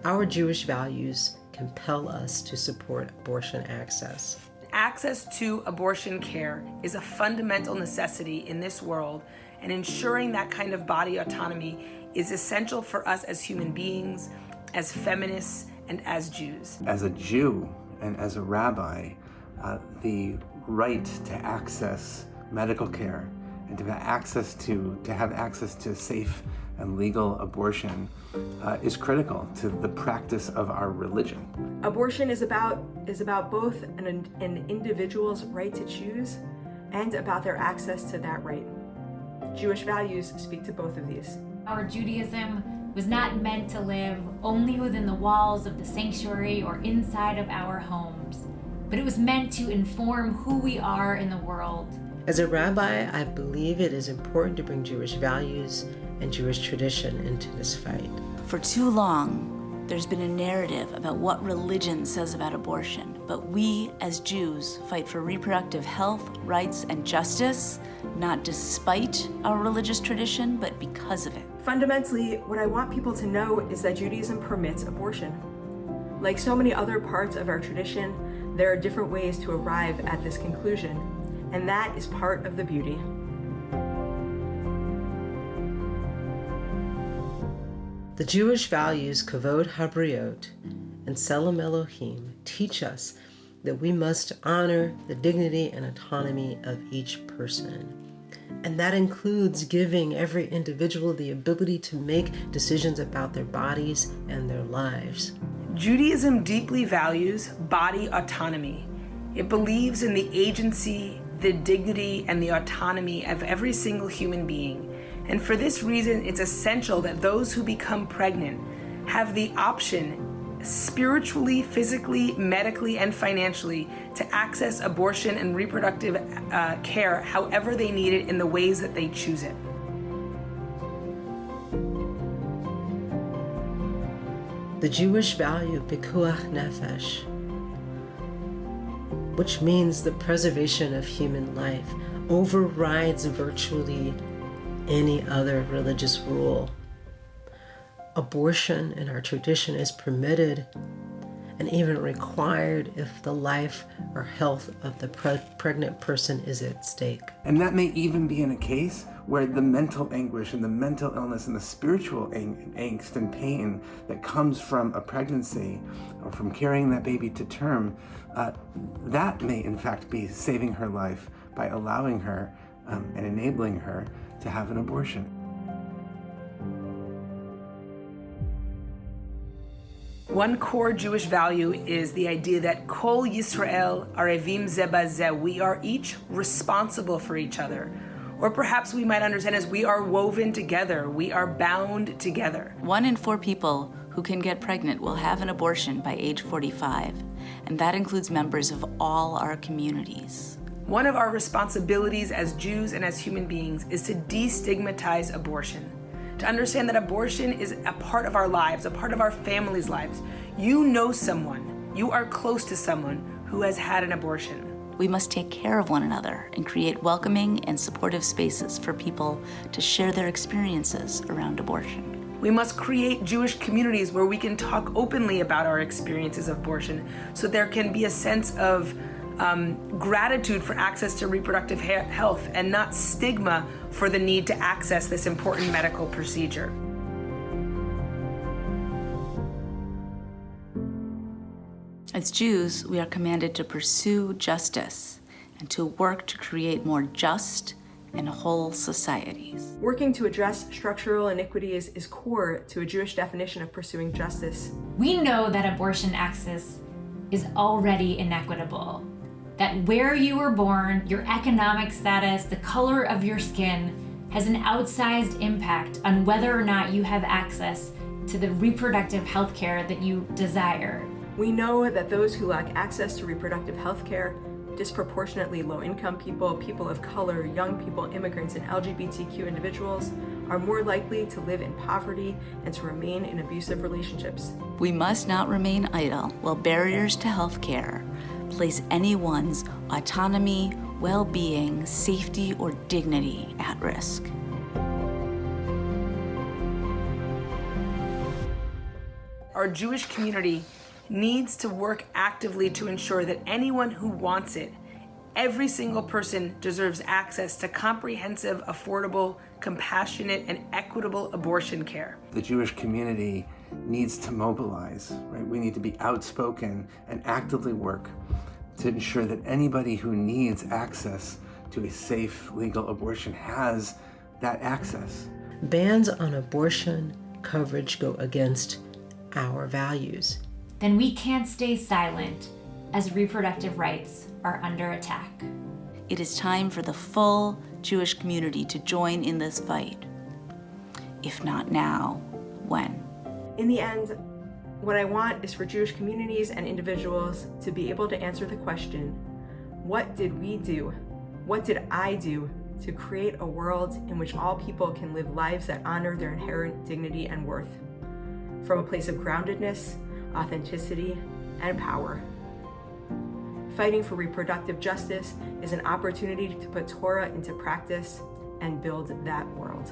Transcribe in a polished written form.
our Jewish values compel us to support abortion access. Access to abortion care is a fundamental necessity in this world, and ensuring that kind of body autonomy is essential for us as human beings, as feminists, and as Jews. As a Jew and as a rabbi, the right to access medical care and to have access to safe and legal abortion is critical to the practice of our religion. Abortion is about both an individual's right to choose and about their access to that right. Jewish values speak to both of these. Our Judaism was not meant to live only within the walls of the sanctuary or inside of our homes, but it was meant to inform who we are in the world. As a rabbi, I believe it is important to bring Jewish values and Jewish tradition into this fight. For too long, there's been a narrative about what religion says about abortion, but we as Jews fight for reproductive health, rights, and justice, not despite our religious tradition, but because of it. Fundamentally, what I want people to know is that Judaism permits abortion. Like so many other parts of our tradition, there are different ways to arrive at this conclusion, and that is part of the beauty. The Jewish values Kavod Habriot and Tselem Elohim teach us that we must honor the dignity and autonomy of each person. And that includes giving every individual the ability to make decisions about their bodies and their lives. Judaism deeply values body autonomy. It believes in the agency, the dignity, and the autonomy of every single human being. And for this reason, it's essential that those who become pregnant have the option, spiritually, physically, medically, and financially, to access abortion and reproductive care however they need it in the ways that they choose it. The Jewish value Pikuach Nefesh, which means the preservation of human life, overrides virtually any other religious rule. Abortion in our tradition is permitted and even required if the life or health of the pregnant person is at stake. And that may even be in a case where the mental anguish and the mental illness and the spiritual angst and pain that comes from a pregnancy or from carrying that baby to term, that may in fact be saving her life by allowing her and enabling her to have an abortion. One core Jewish value is the idea that Kol Yisrael Arevim Ze Bazeh. We are each responsible for each other. Or perhaps we might understand as we are woven together, we are bound together. 1 in 4 people who can get pregnant will have an abortion by age 45, and that includes members of all our communities. One of our responsibilities as Jews and as human beings is to destigmatize abortion. To understand that abortion is a part of our lives, a part of our families' lives. You know someone, you are close to someone who has had an abortion. We must take care of one another and create welcoming and supportive spaces for people to share their experiences around abortion. We must create Jewish communities where we can talk openly about our experiences of abortion, so there can be a sense of gratitude for access to reproductive health and not stigma for the need to access this important medical procedure. As Jews, we are commanded to pursue justice and to work to create more just and whole societies. Working to address structural inequities is core to a Jewish definition of pursuing justice. We know that abortion access is already inequitable, that where you were born, your economic status, the color of your skin has an outsized impact on whether or not you have access to the reproductive health care that you desire. We know that those who lack access to reproductive health care, disproportionately low-income people, people of color, young people, immigrants, and LGBTQ individuals, are more likely to live in poverty and to remain in abusive relationships. We must not remain idle while barriers to health care place anyone's autonomy, well-being, safety, or dignity at risk. our Jewish community needs to work actively to ensure that anyone who wants it, every single person, deserves access to comprehensive, affordable, compassionate, and equitable abortion care. The Jewish community needs to mobilize, right? We need to be outspoken and actively work to ensure that anybody who needs access to a safe, legal abortion has that access. Bans on abortion coverage go against our values. Then we can't stay silent as reproductive rights are under attack. It is time for the full Jewish community to join in this fight. If not now, when? In the end, what I want is for Jewish communities and individuals to be able to answer the question, what did we do? What did I do to create a world in which all people can live lives that honor their inherent dignity and worth, from a place of groundedness, authenticity, and power? Fighting for reproductive justice is an opportunity to put Torah into practice and build that world.